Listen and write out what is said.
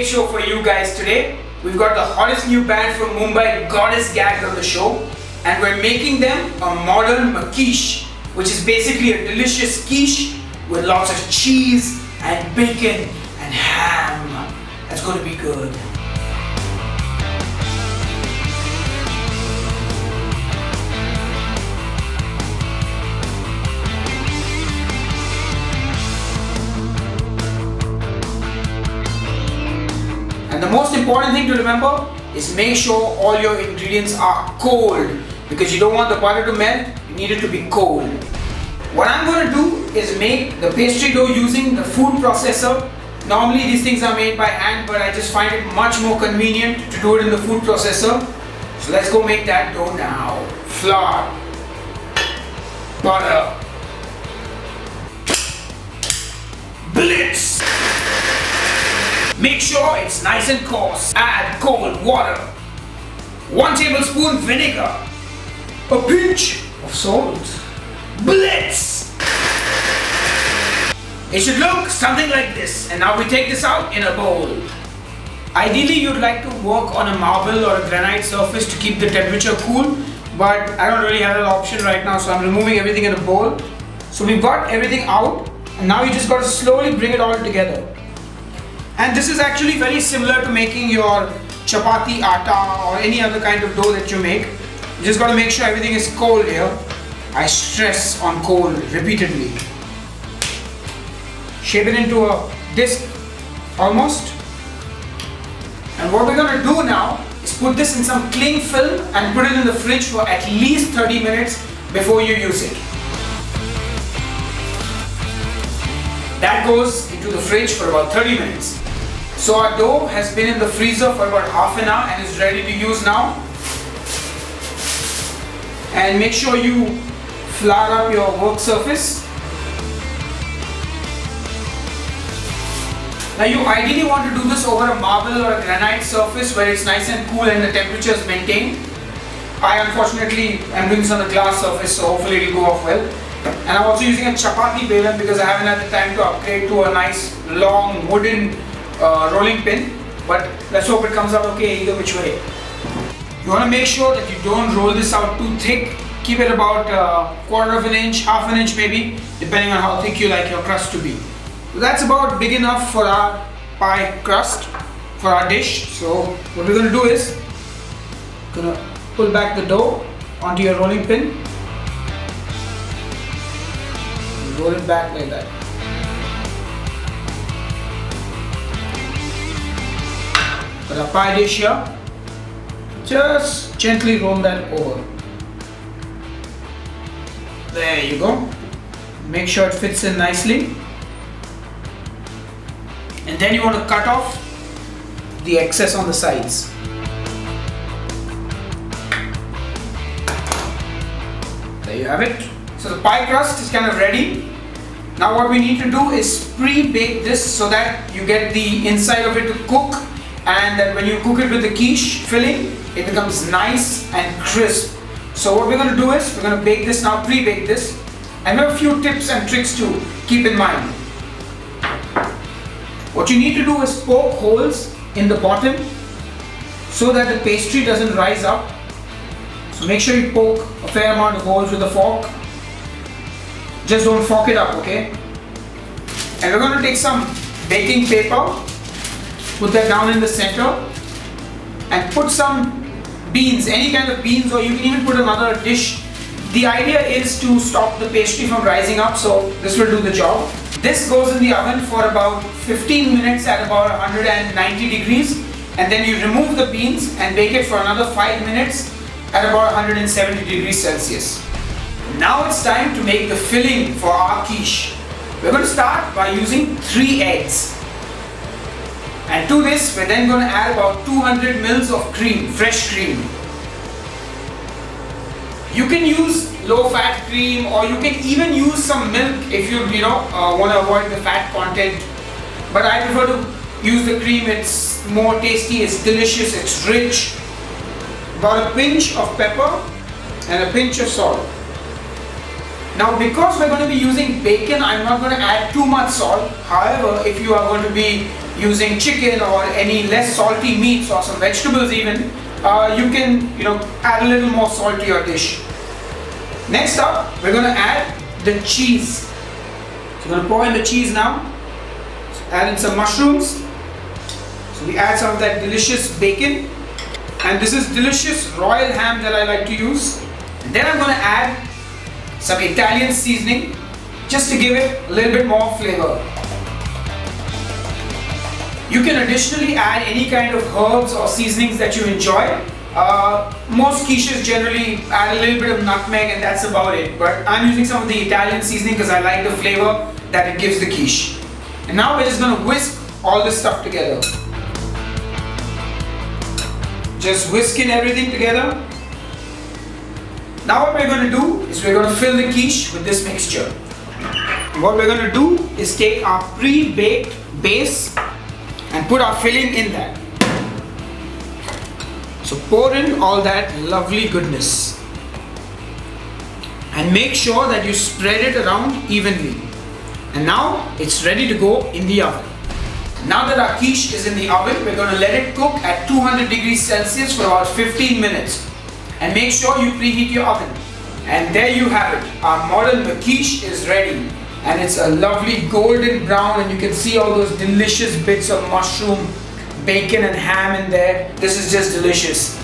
show for you guys today. We've got the hottest new band from Mumbai, Goddess Gagged, on the show, and we're making them a modern quiche, which is basically a delicious quiche with lots of cheese and bacon and ham. That's going to be good. And the most important thing to remember is make sure all your ingredients are cold, because you don't want the butter to melt, you need it to be cold. What I'm going to do is make the pastry dough using the food processor. Normally these things are made by hand, but I just find it much more convenient to do it in the food processor. So let's go make that dough now. Flour, butter, blitz. Make sure it's nice and coarse. Add cold water, 1 tablespoon vinegar, a pinch of salt. Blitz! It should look something like this, and now we take this out in a bowl. Ideally you'd like to work on a marble or a granite surface to keep the temperature cool, but I don't really have that option right now, so I'm removing everything in a bowl. So we've got everything out, and now you just got to slowly bring it all together. And this is actually very similar to making your chapati atta or any other kind of dough that you make. You just got to make sure everything is cold here. I stress on cold repeatedly. Shape it into a disc almost. And what we're going to do now is put this in some cling film and put it in the fridge for at least 30 minutes before you use it. That goes into the fridge for about 30 minutes. So our dough has been in the freezer for about half an hour and is ready to use now. And make sure you flour up your work surface. Now you ideally want to do this over a marble or a granite surface where it's nice and cool and the temperature is maintained. I unfortunately am doing this on a glass surface, so hopefully it will go off well. And I'm also using a chapati baler because I haven't had the time to upgrade to a nice long wooden rolling pin, but let's hope it comes out okay either which way. You want to make sure that you don't roll this out too thick. Keep it about a quarter of an inch, half an inch maybe, depending on how thick you like your crust to be. So that's about big enough for our pie crust, for our dish. So what we're going to do is pull back the dough onto your rolling pin. Roll it back like that. For our pie dish here, just gently roll that over. There you go. Make sure it fits in nicely. And then you want to cut off the excess on the sides. There you have it. So the pie crust is kind of ready. Now what we need to do is pre-bake this so that you get the inside of it to cook, and that when you cook it with the quiche filling, it becomes nice and crisp. So what we're going to do is, we're going to bake this now, pre-bake this, and have a few tips and tricks to keep in mind. What you need to do is poke holes in the bottom so that the pastry doesn't rise up. So make sure you poke a fair amount of holes with a fork. Just don't fork it up, okay? And we're going to take some baking paper, put that down in the center, and put some beans, any kind of beans, or you can even put another dish. The idea is to stop the pastry from rising up, so this will do the job. This goes in the oven for about 15 minutes at about 190 degrees, and then you remove the beans and bake it for another 5 minutes at about 170 degrees Celsius. Now it's time to make the filling for our quiche. We're going to start by using 3 eggs. And to this, we're then going to add about 200 mils of cream, fresh cream. You can use low-fat cream, or you can even use some milk if you want to avoid the fat content. But I prefer to use the cream. It's more tasty, it's delicious, it's rich. About a pinch of pepper and a pinch of salt. Now because we're going to be using bacon, I'm not going to add too much salt. However, if you are going to be using chicken or any less salty meats or some vegetables even, you can add a little more salt to your dish. Next up, we're going to add the cheese. So we're going to pour in the cheese now. So add in some mushrooms. So we add some of that delicious bacon, and this is delicious royal ham that I like to use. And then I'm going to add some Italian seasoning just to give it a little bit more flavor. You can additionally add any kind of herbs or seasonings that you enjoy. Most quiches generally add a little bit of nutmeg and that's about it. But I'm using some of the Italian seasoning because I like the flavor that it gives the quiche. And now we're just going to whisk all this stuff together. Just whisking everything together. Now what we're going to do is we're going to fill the quiche with this mixture. And what we're going to do is take our pre-baked base and put our filling in that. So pour in all that lovely goodness and make sure that you spread it around evenly. And now it's ready to go in the oven. Now that our quiche is in the oven, we're going to let it cook at 200 degrees Celsius for about 15 minutes. And make sure you preheat your oven. And there you have it. Our modern quiche is ready. And it's a lovely golden brown, and you can see all those delicious bits of mushroom, bacon and ham in there. This is just delicious.